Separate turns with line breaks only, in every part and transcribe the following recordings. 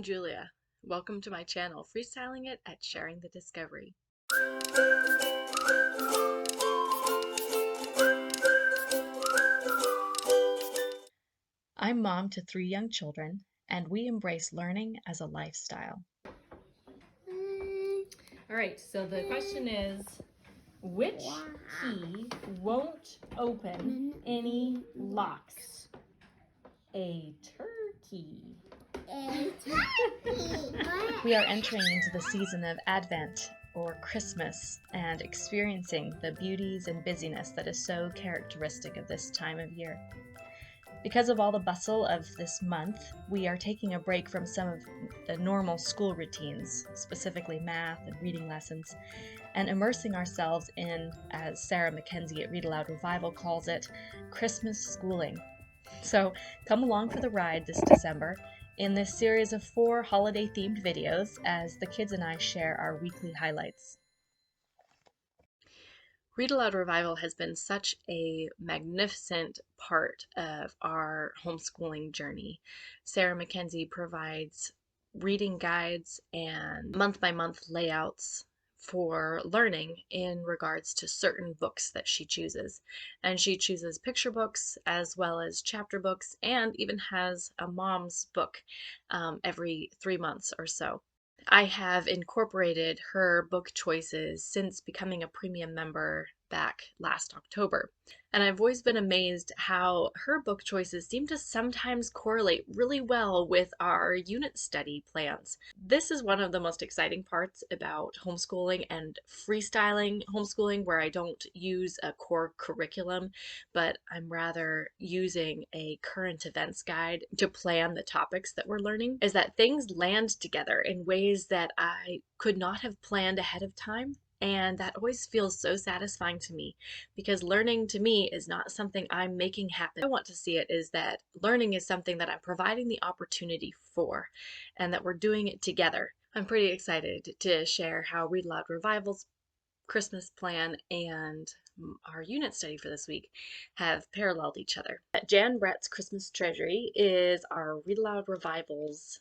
Julia. Welcome to my channel, Freestyling It at Sharing the Discovery. I'm mom to 3 young children, and we embrace learning as a lifestyle.
All right, so the question is, which key won't open any locks? A turkey.
We are entering into the season of Advent or Christmas and experiencing the beauties and busyness that is so characteristic of this time of year. Because of all the bustle of this month, we are taking a break from some of the normal school routines, specifically math and reading lessons, and immersing ourselves in, as Sarah Mackenzie at Read Aloud Revival calls it, Christmas schooling. So come along for the ride this December in this series of 4 holiday-themed videos as the kids and I share our weekly highlights. Read Aloud Revival has been such a magnificent part of our homeschooling journey. Sarah Mackenzie provides reading guides and month-by-month layouts for learning in regards to certain books that she chooses. And she chooses picture books as well as chapter books, and even has a mom's book every 3 months or so. I have incorporated her book choices since becoming a premium member back last October. And I've always been amazed how her book choices seem to sometimes correlate really well with our unit study plans. This is one of the most exciting parts about homeschooling and freestyling homeschooling, where I don't use a core curriculum, but I'm rather using a current events guide to plan the topics that we're learning, is that things land together in ways that I could not have planned ahead of time. And that always feels so satisfying to me, because learning to me is not something I'm making happen. I want to see it is that learning is something that I'm providing the opportunity for, and that we're doing it together. I'm pretty excited to share how Read Aloud Revival's Christmas plan and our unit study for this week have paralleled each other. Jan Brett's Christmas Treasury is our Read Aloud Revival's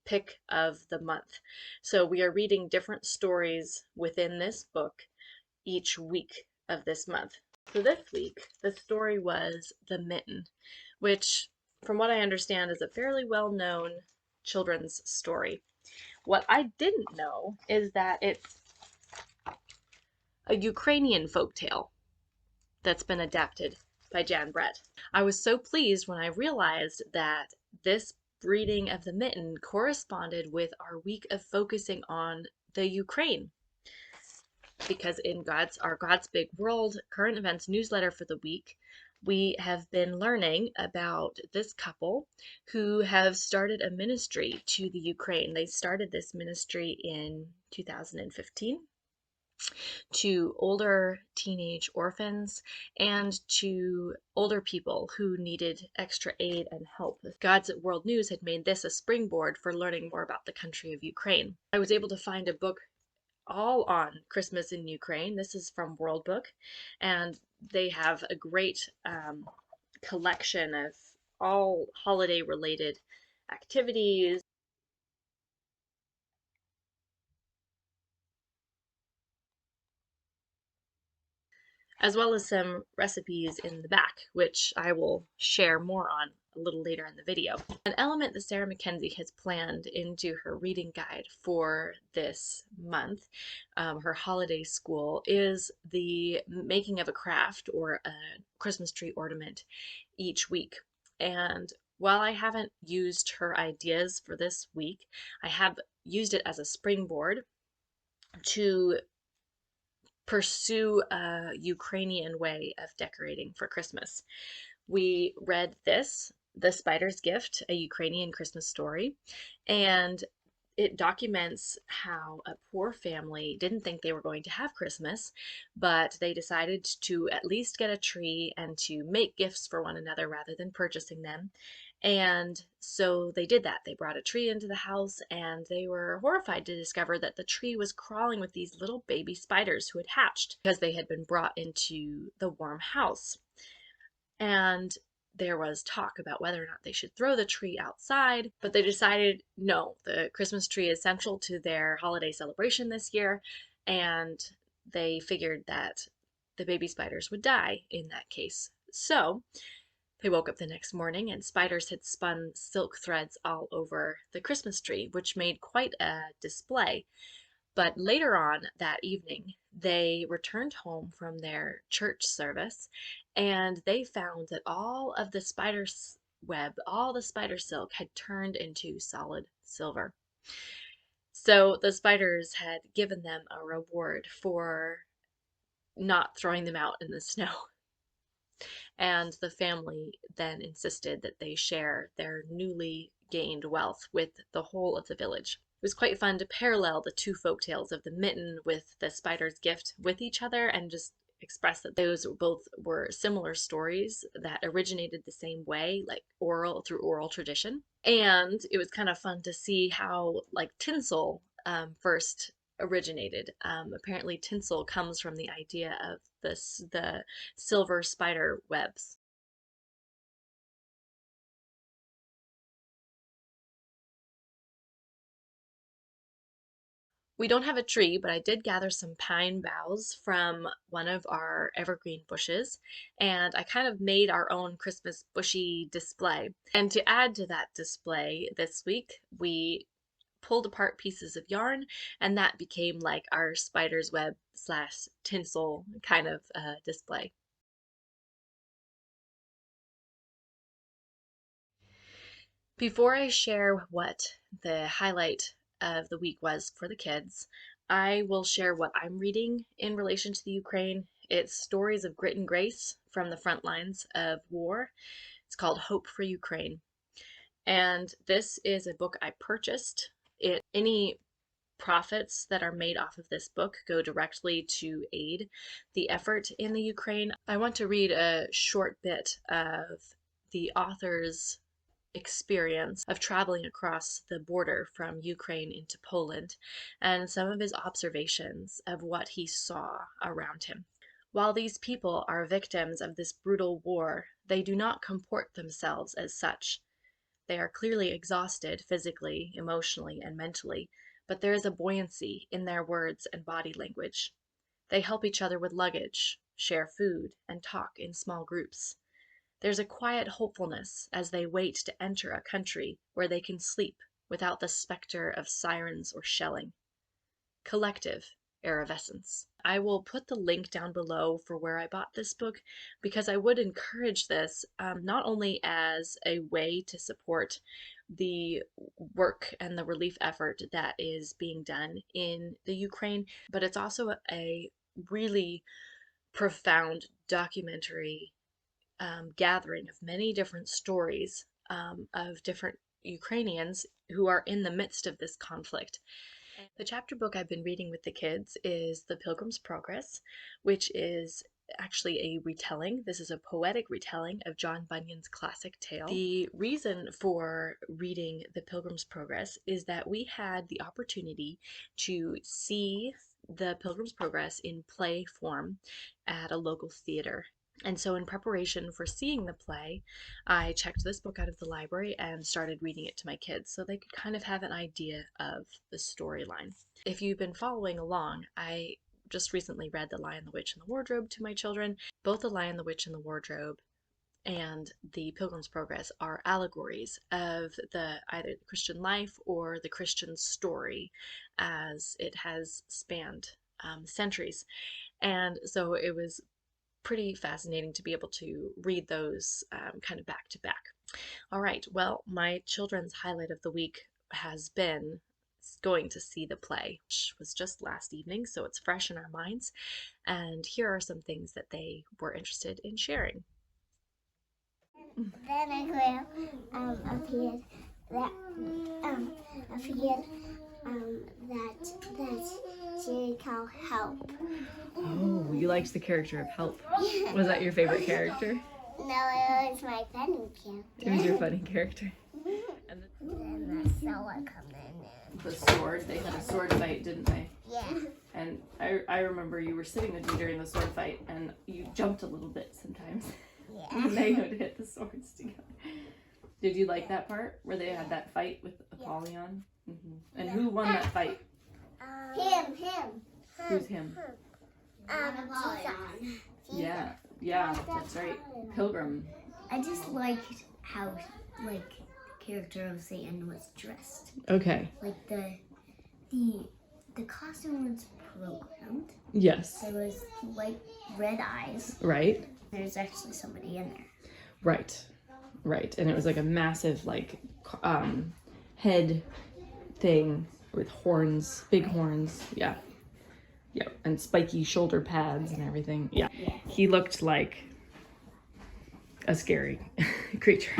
pick of the month. So we are reading different stories within this book each week of this month. So this week, the story was The Mitten, which, from what I understand, is a fairly well-known children's story. What I didn't know is that it's a Ukrainian folktale that's been adapted by Jan Brett. I was so pleased when I realized that this reading of The Mitten corresponded with our week of focusing on the Ukraine. Because in our God's Big World current events newsletter for the week, we have been learning about this couple who have started a ministry to the Ukraine. They started this ministry in 2015 to older teenage orphans and to older people who needed extra aid and help. God's at World News had made this a springboard for learning more about the country of Ukraine. I was able to find a book all on Christmas in Ukraine. This is from World Book, and they have a great collection of all holiday related activities, as well as some recipes in the back, which I will share more on a little later in the video. An element that Sarah Mackenzie has planned into her reading guide for this month, her holiday school, is the making of a craft or a Christmas tree ornament each week. And while I haven't used her ideas for this week, I have used it as a springboard to pursue a Ukrainian way of decorating for Christmas. We read this, The Spider's Gift, a Ukrainian Christmas story, and it documents how a poor family didn't think they were going to have Christmas, but they decided to at least get a tree and to make gifts for one another rather than purchasing them. And so they did that. They brought a tree into the house, and they were horrified to discover that the tree was crawling with these little baby spiders who had hatched because they had been brought into the warm house. And there was talk about whether or not they should throw the tree outside, but they decided no, the Christmas tree is central to their holiday celebration this year, and they figured that the baby spiders would die in that case. So they woke up the next morning and spiders had spun silk threads all over the Christmas tree, which made quite a display. But later on that evening, they returned home from their church service and they found that all of the spider web, all the spider silk had turned into solid silver. So the spiders had given them a reward for not throwing them out in the snow. And the family then insisted that they share their newly gained wealth with the whole of the village. It was quite fun to parallel the two folk tales of the mitten with the spider's gift with each other and just express that those both were similar stories that originated the same way, like oral tradition. And it was kind of fun to see how like tinsel first originated. Apparently tinsel comes from the idea of the silver spider webs. We don't have a tree, but I did gather some pine boughs from one of our evergreen bushes, and I kind of made our own Christmas bushy display. And to add to that display this week, we pulled apart pieces of yarn, and that became like our spider's web slash tinsel kind of display. Before I share what the highlight of the week was for the kids, I will share what I'm reading in relation to the Ukraine. It's stories of grit and grace from the front lines of war. It's called Hope for Ukraine. And this is a book I purchased. Any profits that are made off of this book go directly to aid the effort in the Ukraine. I want to read a short bit of the author's experience of traveling across the border from Ukraine into Poland and some of his observations of what he saw around him. While these people are victims of this brutal war, they do not comport themselves as such. They are clearly exhausted physically, emotionally, and mentally, but there is a buoyancy in their words and body language. They help each other with luggage, share food, and talk in small groups. There's a quiet hopefulness as they wait to enter a country where they can sleep without the specter of sirens or shelling. Collective effervescence. I will put the link down below for where I bought this book because I would encourage this not only as a way to support the work and the relief effort that is being done in the Ukraine, but it's also a really profound documentary gathering of many different stories of different Ukrainians who are in the midst of this conflict. The chapter book I've been reading with the kids is The Pilgrim's Progress, which is actually a retelling. This is a poetic retelling of John Bunyan's classic tale. The reason for reading The Pilgrim's Progress is that we had the opportunity to see The Pilgrim's Progress in play form at a local theater. And so, in preparation for seeing the play, I checked this book out of the library and started reading it to my kids so they could kind of have an idea of the storyline. If you've been following along, I just recently read The Lion, the Witch, and the Wardrobe to my children. Both The Lion, the Witch, and the Wardrobe and The Pilgrim's Progress are allegories of either the Christian life or the Christian story as it has spanned centuries. And so it was pretty fascinating to be able to read those kind of back to back. All right, well, my children's highlight of the week has been going to see the play, which was just last evening, so it's fresh in our minds. And here are some things that they were interested in sharing.
Then a girl appeared that that she called Help.
Oh, you liked the character of Help. Was that your favorite character?
No, it was my funny character.
It was your funny character.
And then the sword come in.
The sword, they had a sword fight, didn't they?
Yeah.
And I remember you were sitting with me during the sword fight and you jumped a little bit sometimes.
Yeah.
They would hit the swords together. Did you like that part where they had that fight with Apollyon? And who won that fight?
Him.
Who's him?
Jesus.
Yeah, that's right. Pilgrim.
I just liked how, the character of Satan was dressed.
Okay.
Like the costume was programmed.
Yes.
There was red eyes.
Right.
There's actually somebody in there.
Right. And it was like a massive head thing with horns, big horns. Yeah. And spiky shoulder pads and everything. Yeah. He looked like a scary creature.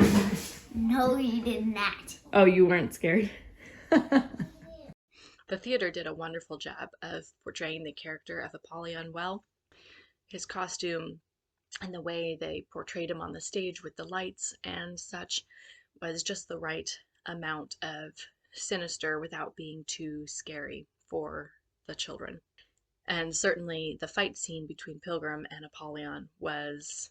No, you did not.
Oh, you weren't scared?
The theater did a wonderful job of portraying the character of Apollyon well. His costume and the way they portrayed him on the stage with the lights and such was just the right amount of sinister without being too scary for the children. And certainly the fight scene between Pilgrim and Apollyon was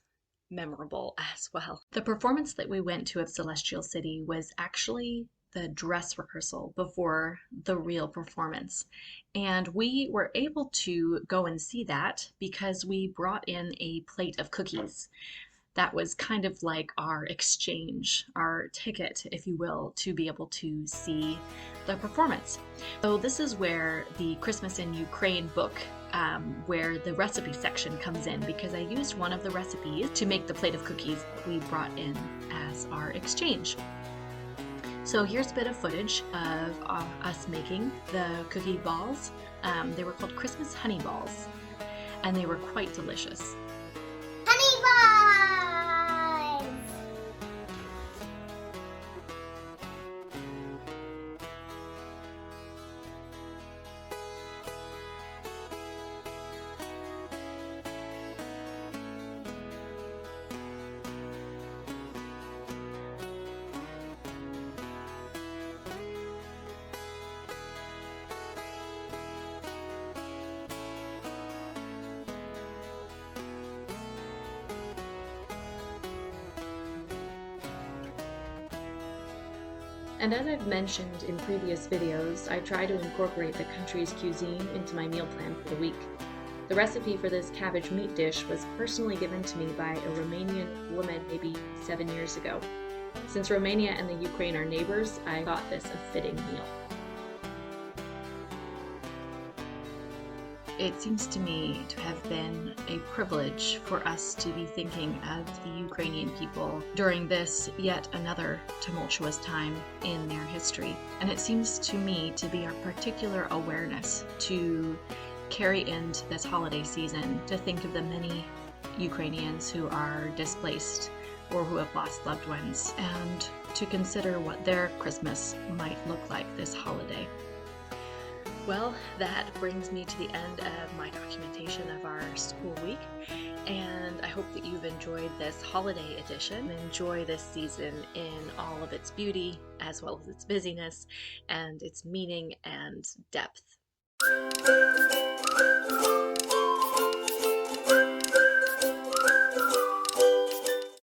memorable as well. The performance that we went to of Celestial City was actually the dress rehearsal before the real performance. And we were able to go and see that because we brought in a plate of cookies. That was kind of like our exchange, our ticket, if you will, to be able to see the performance. So this is where the Christmas in Ukraine book, where the recipe section comes in, because I used one of the recipes to make the plate of cookies we brought in as our exchange. So here's a bit of footage of us making the cookie balls. They were called Christmas honey balls, and they were quite delicious.
Honey balls!
And as I've mentioned in previous videos, I try to incorporate the country's cuisine into my meal plan for the week. The recipe for this cabbage meat dish was personally given to me by a Romanian woman maybe 7 years ago. Since Romania and the Ukraine are neighbors, I thought this a fitting meal. It seems to me to have been a privilege for us to be thinking of the Ukrainian people during this yet another tumultuous time in their history. And it seems to me to be our particular awareness to carry into this holiday season to think of the many Ukrainians who are displaced or who have lost loved ones, and to consider what their Christmas might look like this holiday. Well, that brings me to the end of my documentation of our school week, and I hope that you've enjoyed this holiday edition. Enjoy this season in all of its beauty, as well as its busyness, and its meaning and depth.